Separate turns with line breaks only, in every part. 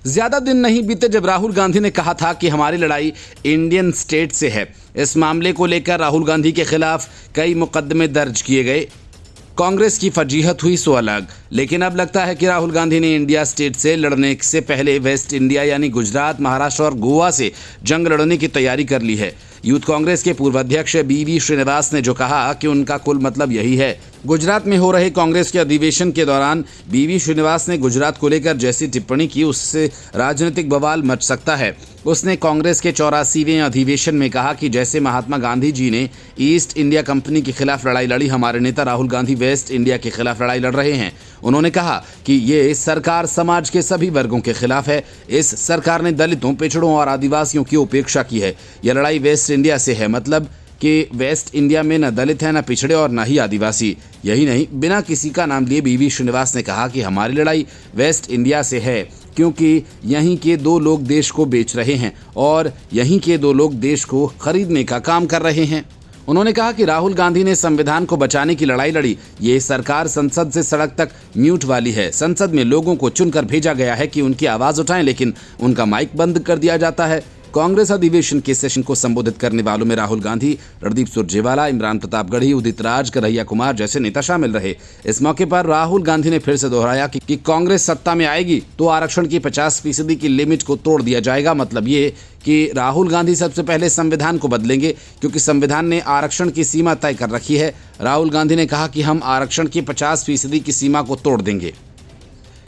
ज्यादा दिन नहीं बीते जब राहुल गांधी ने कहा था कि हमारी लड़ाई इंडियन स्टेट से है। इस मामले को लेकर राहुल गांधी के खिलाफ कई मुकदमे दर्ज किए गए। कांग्रेस की फजीहत हुई सो अलग, लेकिन अब लगता है कि राहुल गांधी ने इंडिया स्टेट से लड़ने से पहले वेस्ट इंडिया यानी गुजरात, महाराष्ट्र और गोवा से जंग लड़ने की तैयारी कर ली है। यूथ कांग्रेस के पूर्व अध्यक्ष बीवी श्रीनिवास ने जो कहा कि उनका कुल मतलब यही है। गुजरात में हो रहे कांग्रेस के अधिवेशन के दौरान बीवी श्रीनिवास ने गुजरात को लेकर जैसी टिप्पणी की उससे राजनीतिक बवाल मच सकता है। उसने कांग्रेस के 84वें अधिवेशन में कहा कि जैसे महात्मा गांधी जी ने ईस्ट इंडिया कंपनी के खिलाफ लड़ाई लड़ी, हमारे नेता राहुल गांधी वेस्ट इंडिया के खिलाफ लड़ाई लड़ रहे हैं। उन्होंने कहा कि ये सरकार समाज के सभी वर्गों के खिलाफ है। इस सरकार ने दलितों, पिछड़ों और आदिवासियों की उपेक्षा की है। यह लड़ाई वेस्ट इंडिया से है, मतलब कि वेस्ट इंडिया में न दलित है, न पिछड़े और न ही आदिवासी। यही नहीं, बिना किसी का नाम लिए बीवी श्रीनिवास ने कहा कि हमारी लड़ाई वेस्ट इंडिया से है, क्योंकि यहीं के 2 लोग देश को बेच रहे हैं और यहीं के 2 लोग देश को खरीदने का काम कर रहे हैं। उन्होंने कहा कि राहुल गांधी ने संविधान को बचाने की लड़ाई लड़ी। ये सरकार संसद से सड़क तक म्यूट वाली है। संसद में लोगों को चुनकर भेजा गया है कि उनकी आवाज उठाएं, लेकिन उनका माइक बंद कर दिया जाता है। कांग्रेस अधिवेशन के सेशन को संबोधित करने वालों में राहुल गांधी, रणदीप सुरजेवाला, इमरान प्रतापगढ़ी, उदित राज, कन्हैया कुमार जैसे नेता शामिल रहे। इस मौके पर राहुल गांधी ने फिर से दोहराया कि कांग्रेस सत्ता में आएगी तो आरक्षण की 50% की लिमिट को तोड़ दिया जाएगा। मतलब ये कि राहुल गांधी सबसे पहले संविधान को बदलेंगे, क्योंकि संविधान ने आरक्षण की सीमा तय कर रखी है। राहुल गांधी ने कहा कि हम आरक्षण की 50% की सीमा को तोड़ देंगे।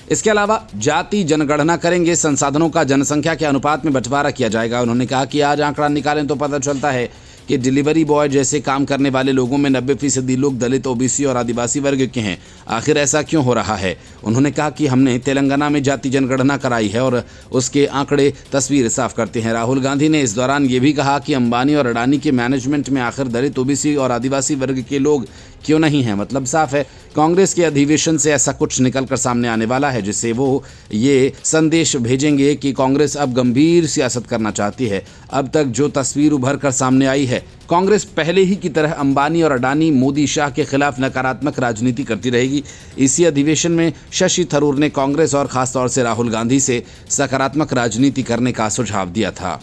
इसके अलावा जाति जनगणना करेंगे, संसाधनों का जनसंख्या के अनुपात में बंटवारा किया जाएगा। उन्होंने कहा कि आज आंकड़ा निकालें तो पता चलता है कि डिलीवरी बॉय जैसे काम करने वाले लोगों में 90% लोग दलित, ओबीसी और आदिवासी वर्ग के हैं। आखिर ऐसा क्यों हो रहा है? उन्होंने कहा कि हमने तेलंगाना में जाति जनगणना कराई है और उसके आंकड़े तस्वीर साफ करते हैं। राहुल गांधी ने इस दौरान ये भी कहा कि अंबानी और अडानी के मैनेजमेंट में आखिर दलित, ओबीसी और आदिवासी वर्ग के लोग क्यों नहीं है? मतलब साफ है, कांग्रेस के अधिवेशन से ऐसा कुछ निकलकर सामने आने वाला है जिससे वो ये संदेश भेजेंगे कि कांग्रेस अब गंभीर सियासत करना चाहती है। अब तक जो तस्वीर उभर कर सामने आई है, कांग्रेस पहले ही की तरह अंबानी और अडानी, मोदी, शाह के खिलाफ नकारात्मक राजनीति करती रहेगी। इसी अधिवेशन में शशि थरूर ने कांग्रेस और खासतौर से राहुल गांधी से सकारात्मक राजनीति करने का सुझाव दिया था।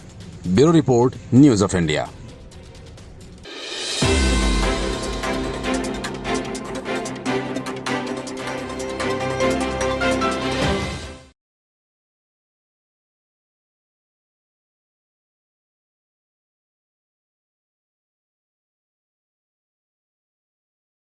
Bureau report, news of India.